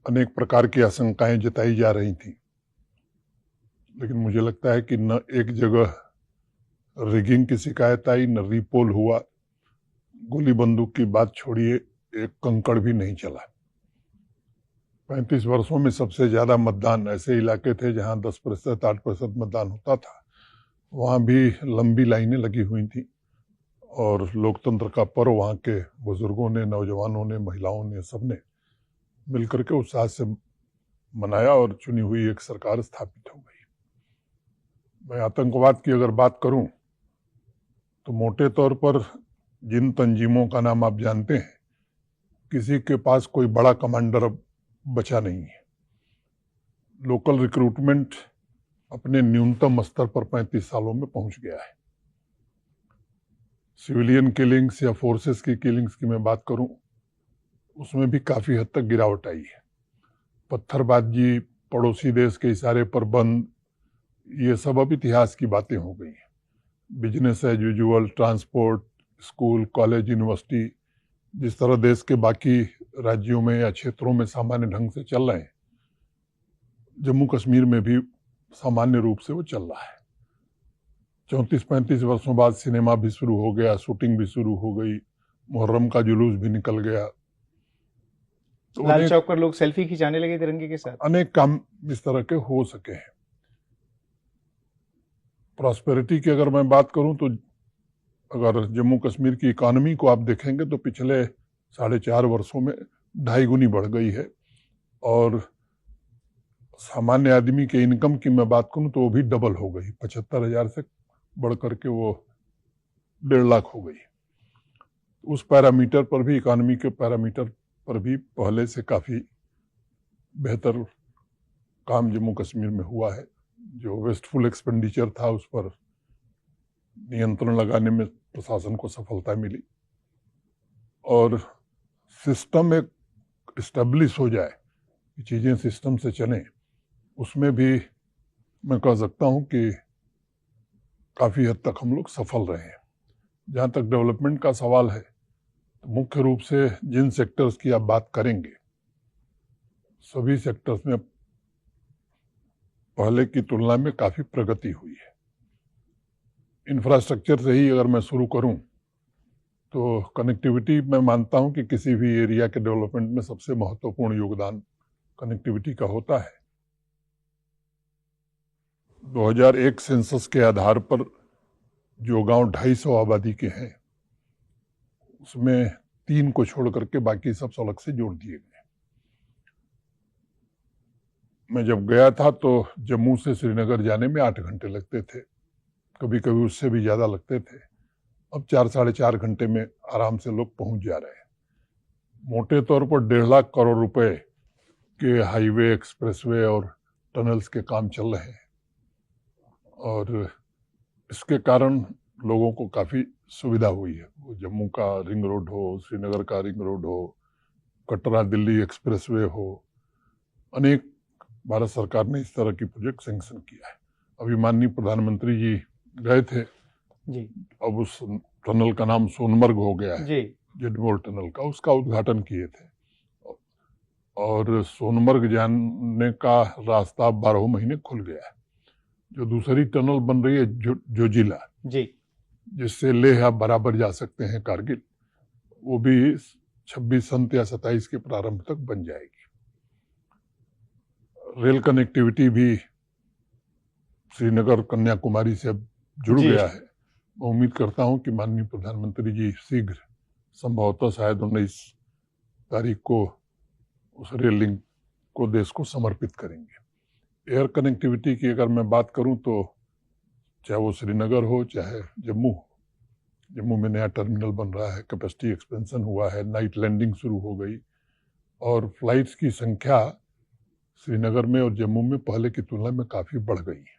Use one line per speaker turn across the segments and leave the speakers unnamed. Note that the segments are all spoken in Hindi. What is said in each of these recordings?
अनेक प्रकार की आशंकाएं जताई जा रही थी, लेकिन मुझे लगता है कि न एक जगह रिगिंग की शिकायत आई, न रीपोल हुआ। गोली बंदूक की बात छोड़िए, एक कंकड़ भी नहीं चला। 35 वर्षों में सबसे ज्यादा मतदान ऐसे इलाके थे जहां 10%, 8% मतदान होता था। वहां भी लंबी लाइनें लगी हुई थी और लोकतंत्र का पर्व वहां के बुजुर्गों ने, नौजवानों ने, महिलाओं ने, सबने मिलकर के उत्साह से मनाया और चुनी हुई एक सरकार स्थापित हो गई। मैं आतंकवाद की अगर बात करूं तो मोटे तौर पर जिन तंजीमों का नाम आप जानते हैं, किसी के पास कोई बड़ा कमांडर अब बचा नहीं है। लोकल रिक्रूटमेंट अपने न्यूनतम स्तर पर 35 सालों में पहुंच गया है। सिविलियन किलिंग्स या फोर्सेस की किलिंग्स की मैं बात करूं, उसमें भी काफी हद तक गिरावट आई है। पत्थरबाजी, पड़ोसी देश के इशारे पर बंद, ये सब अब इतिहास की बातें हो गई हैं। Business as usual, transport, school, college, university जिस तरह देश के बाकी राज्यों में या क्षेत्रों में सामान्य ढंग से चल रहे हैं, जम्मू कश्मीर में भी सामान्य रूप से वो चल रहा है। 34-35 वर्षों बाद सिनेमा भी शुरू हो गया, शूटिंग भी शुरू हो गई, मुहर्रम का जुलूस भी निकल गया, तो
लाल चौक पर लोग सेल्फी खिंचाने लगे तिरंगे के साथ।
अनेक काम इस तरह के हो सके हैं। प्रॉस्पेरिटी की अगर मैं बात करूं तो अगर जम्मू कश्मीर की इकोनॉमी को आप देखेंगे तो पिछले 4.5 वर्षों में 2.5 गुनी बढ़ गई है। और सामान्य आदमी के इनकम की मैं बात करूं तो वो भी डबल हो गई, 75,000 से बढ़ करके वो 1.5 लाख हो गई। उस पैरामीटर पर भी, इकोनॉमी के पैरामीटर पर भी पहले से काफी बेहतर काम जम्मू कश्मीर में हुआ है। जो वेस्टफुल एक्सपेंडिचर था उस पर नियंत्रण लगाने में प्रशासन को सफलता मिली और सिस्टम एक इस्टेब्लिश हो जाए, चीजें सिस्टम से चलें, उसमें भी मैं कह सकता हूं कि काफी हद तक हम लोग सफल रहे हैं। जहां तक डेवलपमेंट का सवाल है तो मुख्य रूप से जिन सेक्टर्स की आप बात करेंगे, सभी सेक्टर्स में पहले की तुलना में काफी प्रगति हुई है। इंफ्रास्ट्रक्चर से ही अगर मैं शुरू करूं तो कनेक्टिविटी, मैं मानता हूं कि किसी भी एरिया के डेवलपमेंट में सबसे महत्वपूर्ण योगदान कनेक्टिविटी का होता है। 2001 सेंसस के आधार पर जो गांव 250 आबादी के हैं, उसमें 3 को छोड़ करके बाकी सब सड़क से जोड़ दिए गए। मैं जब गया था तो जम्मू से श्रीनगर जाने में 8 घंटे लगते थे, कभी कभी उससे भी ज्यादा लगते थे। अब 4-4.5 घंटे में आराम से लोग पहुंच जा रहे हैं। मोटे तौर पर 1.5 लाख करोड़ रुपए के हाईवे, एक्सप्रेसवे और टनल्स के काम चल रहे हैं और इसके कारण लोगों को काफी सुविधा हुई है। वो जम्मू का रिंग रोड हो, श्रीनगर का रिंग रोड हो, कटरा दिल्ली एक्सप्रेसवे हो, अनेक भारत सरकार ने इस तरह की प्रोजेक्ट सैंक्शन किया है। अभी माननीय प्रधानमंत्री जी गए थे
जी।
अब उस टनल का नाम सोनमर्ग हो गया है
जी।
जेडमोर टनल का, उसका उद्घाटन किए थे और सोनमर्ग जाने का रास्ता 12 महीने खुल गया है। जो दूसरी टनल बन रही है जोजिला
जी,
जिससे लेह आप बराबर जा सकते हैं कारगिल, वो भी 26 संत या 27 के प्रारंभ तक बन जाएगी। रेल कनेक्टिविटी भी श्रीनगर कन्याकुमारी से अब जुड़ गया है। मैं उम्मीद करता हूं कि माननीय प्रधानमंत्री जी शीघ्र, संभवतः शायद 19 तारीख को, उस रेल लिंक को देश को समर्पित करेंगे। एयर कनेक्टिविटी की अगर मैं बात करूं तो चाहे वो श्रीनगर हो चाहे जम्मू हो, जम्मू में नया टर्मिनल बन रहा है, कैपेसिटी एक्सपेंशन हुआ है, नाइट लैंडिंग शुरू हो गई और फ्लाइट्स की संख्या श्रीनगर में और जम्मू में पहले की तुलना में काफी बढ़ गई है।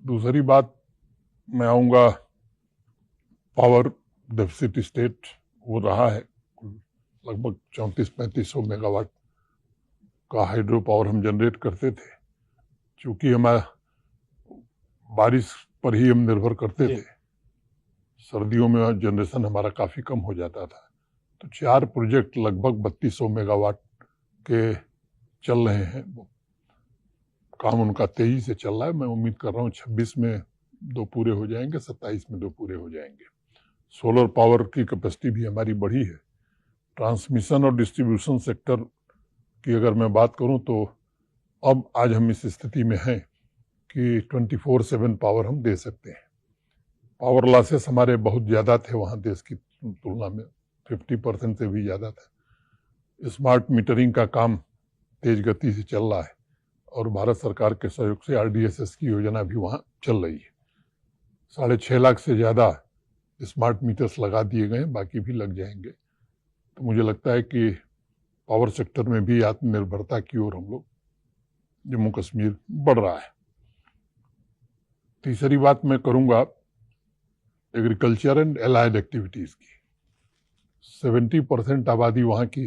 दूसरी बात मैं आऊंगा, पावर डेफिसिट स्टेट हो रहा है। लगभग 3400-3500 मेगावाट का हाइड्रो पावर हम जनरेट करते थे। चूंकि हमारा बारिश पर ही हम निर्भर करते थे, सर्दियों में जनरेशन हमारा काफी कम हो जाता था, तो 4 प्रोजेक्ट लगभग 3200 मेगावाट के चल रहे हैं, वो काम उनका तेजी से चल रहा है। मैं उम्मीद कर रहा हूँ 26 में 2 पूरे हो जाएंगे, 27 में 2 पूरे हो जाएंगे। सोलर पावर की कैपेसिटी भी हमारी बढ़ी है। ट्रांसमिशन और डिस्ट्रीब्यूशन सेक्टर की अगर मैं बात करूं तो अब आज हम इस स्थिति में हैं कि 24/7 पावर हम दे सकते हैं। पावर लॉसेस हमारे बहुत ज़्यादा थे वहाँ देश की तुलना में, 50% से भी ज़्यादा था। स्मार्ट मीटरिंग का काम तेज गति से चल रहा है और भारत सरकार के सहयोग से RDSS की योजना भी वहाँ चल रही है। 6.5 लाख से ज़्यादा स्मार्ट मीटर्स लगा दिए गए हैं, बाकी भी लग जाएंगे। तो मुझे लगता है कि पावर सेक्टर में भी आत्मनिर्भरता की ओर हम लोग जम्मू कश्मीर बढ़ रहा है। तीसरी बात मैं करूंगा एग्रीकल्चर एंड एलाइड एक्टिविटीज़ की। 70% आबादी वहाँ की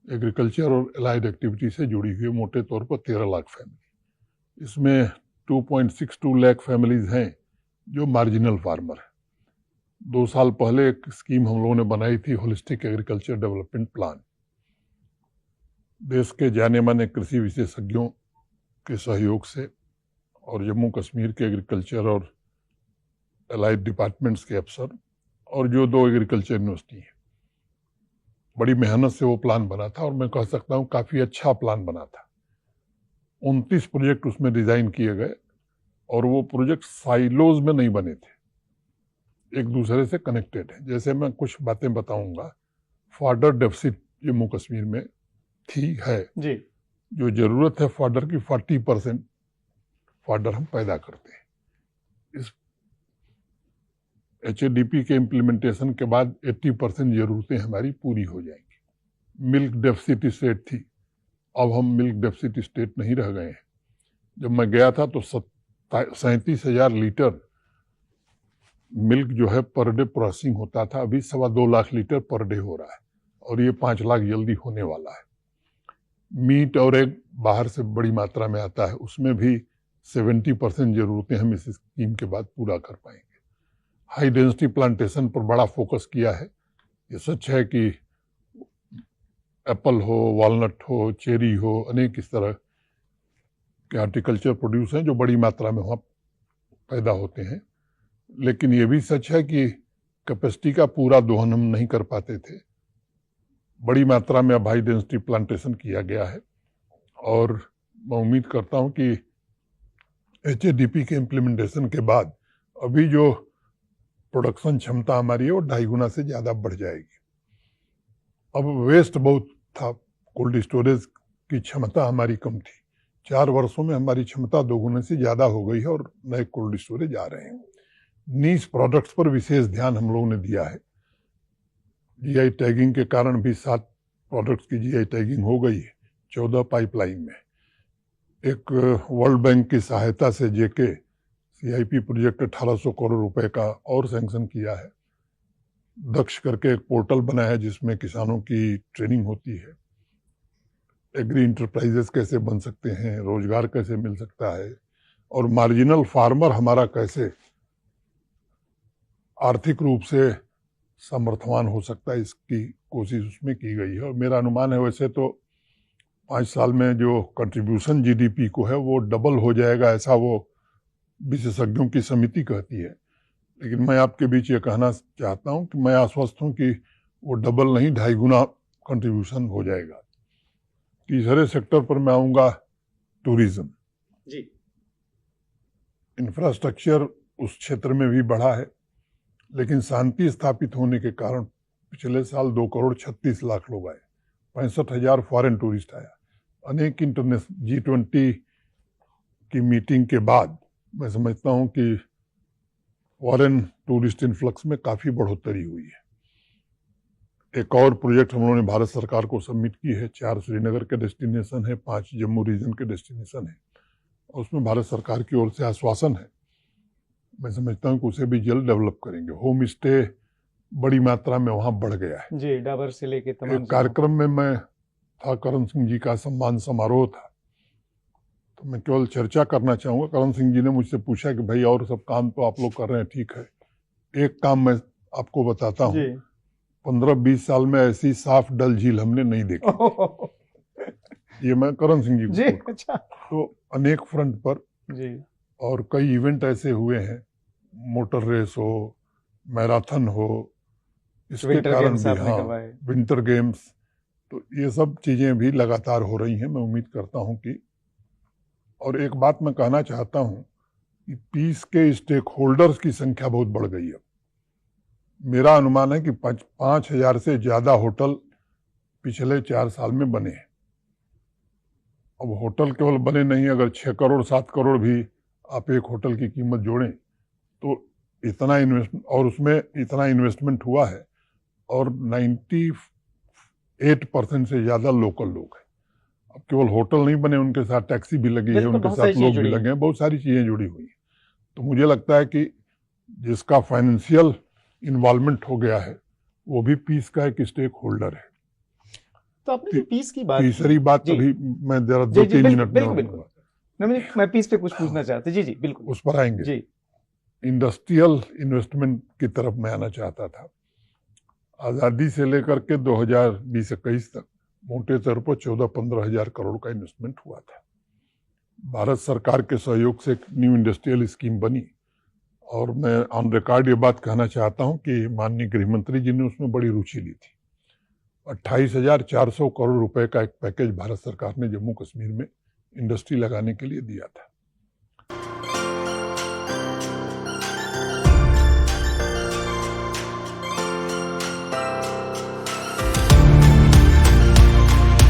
एग्रीकल्चर और एलाइड एक्टिविटी से जुड़ी हुई है, मोटे तौर पर 13 लाख फैमिली। इसमें 2.62 लाख फैमिलीज हैं जो मार्जिनल फार्मर है। 2 साल पहले एक स्कीम हम लोगों ने बनाई थी, होलिस्टिक एग्रीकल्चर डेवलपमेंट प्लान। देश के जाने माने कृषि विशेषज्ञों के सहयोग से और जम्मू कश्मीर के एग्रीकल्चर और एलाइड डिपार्टमेंट्स के अफसर और जो 2 एग्रीकल्चर यूनिवर्सिटी हैं, बड़ी मेहनत से वो प्लान बना था और मैं कह सकता हूँ काफ़ी अच्छा प्लान बना था। 29 प्रोजेक्ट उसमें डिज़ाइन किए गए और वो प्रोजेक्ट साइलोज में नहीं बने थे, एक दूसरे से कनेक्टेड है। जैसे मैं कुछ बातें बताऊंगा। फॉडर डेफिसिट जम्मू कश्मीर में है
जी।
जो ज़रूरत है फॉडर की 40% फॉडर हम पैदा करते हैं। इस HADP के इम्प्लीमेंटेशन के बाद 80% ज़रूरतें हमारी पूरी हो जाएंगी। मिल्क डेफिसिट स्टेट थी, अब हम मिल्क डेफिसिट स्टेट नहीं रह गए हैं। जब मैं गया था तो 37,000 लीटर मिल्क जो है पर डे प्रोसेसिंग होता था, अभी 2.25 लाख लीटर पर डे हो रहा है और ये 5 लाख जल्दी होने वाला है। मीट और एग बाहर से बड़ी मात्रा में आता है, उसमें भी 70% ज़रूरतें हम इस स्कीम के बाद पूरा कर पाएंगे। हाई डेंसिटी प्लांटेशन पर बड़ा फोकस किया है। ये सच है कि एप्पल हो, वॉलनट हो, चेरी हो, अनेक इस तरह के हार्टिकल्चर प्रोड्यूस हैं जो बड़ी मात्रा में वहाँ पैदा होते हैं, लेकिन ये भी सच है कि कैपेसिटी का पूरा दोहन हम नहीं कर पाते थे। बड़ी मात्रा में अब हाई डेंसिटी प्लांटेशन किया गया है और मैं उम्मीद करता हूँ कि HADP के इम्प्लीमेंटेशन के बाद अभी जो प्रोडक्शन क्षमता हमारी है वो 2.5 गुना से ज़्यादा बढ़ जाएगी। अब वेस्ट बहुत था, कोल्ड स्टोरेज की क्षमता हमारी कम थी। 4 वर्षों में हमारी क्षमता 2 गुने से ज़्यादा हो गई है और नए कोल्ड स्टोरेज आ रहे हैं। नीश प्रोडक्ट्स पर विशेष ध्यान हम लोगों ने दिया है। GI टैगिंग के कारण भी 7 प्रोडक्ट्स की GI टैगिंग हो गई है, 14 पाइपलाइन में। एक वर्ल्ड बैंक की सहायता से JK CIP प्रोजेक्ट 1800 करोड़ रुपए का और सैंक्शन किया है। दक्ष करके एक पोर्टल बनाया है जिसमें किसानों की ट्रेनिंग होती है। एग्री इंटरप्राइजेस कैसे बन सकते हैं, रोजगार कैसे मिल सकता है और मार्जिनल फार्मर हमारा कैसे आर्थिक रूप से समर्थवान हो सकता है, इसकी कोशिश उसमें की गई है। और मेरा अनुमान है वैसे तो 5 साल में जो कंट्रीब्यूशन GDP को है वो डबल हो जाएगा, ऐसा वो विशेषज्ञों की समिति कहती है। लेकिन मैं आपके बीच ये कहना चाहता हूँ कि मैं आश्वस्त हूँ कि वो डबल नहीं 2.5 गुना कंट्रीब्यूशन हो जाएगा। तीसरे सेक्टर पर मैं आऊँगा, टूरिज्म
जी।
इंफ्रास्ट्रक्चर उस क्षेत्र में भी बढ़ा है, लेकिन शांति स्थापित होने के कारण पिछले साल 2.36 करोड़ लोग आए, 65,000 फॉरेन टूरिस्ट आया। अनेक इंटरनेशनल G20 की मीटिंग के बाद मैं समझता हूँ कि फॉरेन टूरिस्ट इन्फ्लक्स में काफ़ी बढ़ोतरी हुई है। एक और प्रोजेक्ट हम लोगों ने भारत सरकार को सबमिट की है। 4 श्रीनगर के डेस्टिनेशन है, 5 जम्मू रीजन के डेस्टिनेशन है और उसमें भारत सरकार की ओर से आश्वासन है। मैं समझता हूँ कि उसे भी जल्द डेवलप करेंगे। होम स्टे बड़ी मात्रा में वहाँ बढ़ गया है
जी। डाबर से लेके तमाम
एक कार्यक्रम में मैं था, करण सिंह जी का सम्मान समारोह था, तो मैं केवल चर्चा करना चाहूँगा। करण सिंह जी ने मुझसे पूछा कि भाई और सब काम तो आप लोग कर रहे हैं, ठीक है, एक काम मैं आपको बताता हूँ, 15-20 साल में ऐसी साफ डल झील हमने नहीं देखी। ये मैं करण सिंह जी को
जी
quote कर-
अच्छा
तो अनेक फ्रंट पर
जी
और कई इवेंट ऐसे हुए हैं, मोटर रेस हो, मैराथन हो, इसके
विंटर
कारण
गेम्स
भी,
आपने
हाँ,
करवाए।
विंटर गेम्स, तो ये सब चीजें भी लगातार हो रही हैं। मैं उम्मीद करता हूं कि, और एक बात मैं कहना चाहता हूं कि पीस के स्टेक होल्डर्स की संख्या बहुत बढ़ गई है। मेरा अनुमान है कि 5,000 से ज्यादा होटल पिछले 4 साल में बने हैं। अब होटल केवल बने नहीं, अगर 6 करोड़ 7 करोड़ भी आप एक होटल की कीमत जोड़ें तो इतना इन्वेस्टमेंट, और उसमें इतना इन्वेस्टमेंट हुआ है, और 98% से ज्यादा लोकल लोग हैं। अब केवल होटल नहीं बने, उनके साथ टैक्सी भी लगी है,
बिल्कुल,
उनके
बहुत सारी
साथ
चीजें
लोग भी
जुड़ी
लगे
हैं।
हैं, बहुत सारी चीजें जुड़ी हुई हैं। तो मुझे लगता है कि जिसका फाइनेंशियल इन्वॉल्वमेंट हो गया है वो भी पीस का एक स्टेक होल्डर है।
तो आपने जो पीस की बात
तीसरी बात
जी
अभी मैं जरा
जी जी
2-3
बिल्कुल
मिनट में
बिल्कुल बिल्कुल मैं पीस पे कुछ पूछना चाहता जी जी बिल्कुल
उस पर आएंगे।
जी
इंडस्ट्रियल इन्वेस्टमेंट की तरफ मैं आना चाहता था। आज़ादी से लेकर के 2020-21 तक मोटे तौर पर 14-15 हजार करोड़ का इन्वेस्टमेंट हुआ था। भारत सरकार के सहयोग से एक न्यू इंडस्ट्रियल स्कीम बनी, और मैं ऑन रिकॉर्ड ये बात कहना चाहता हूं कि माननीय गृह मंत्री जी ने उसमें बड़ी रुचि ली थी। 28,400 करोड़ रुपए का एक पैकेज भारत सरकार ने जम्मू कश्मीर में इंडस्ट्री लगाने के लिए दिया था।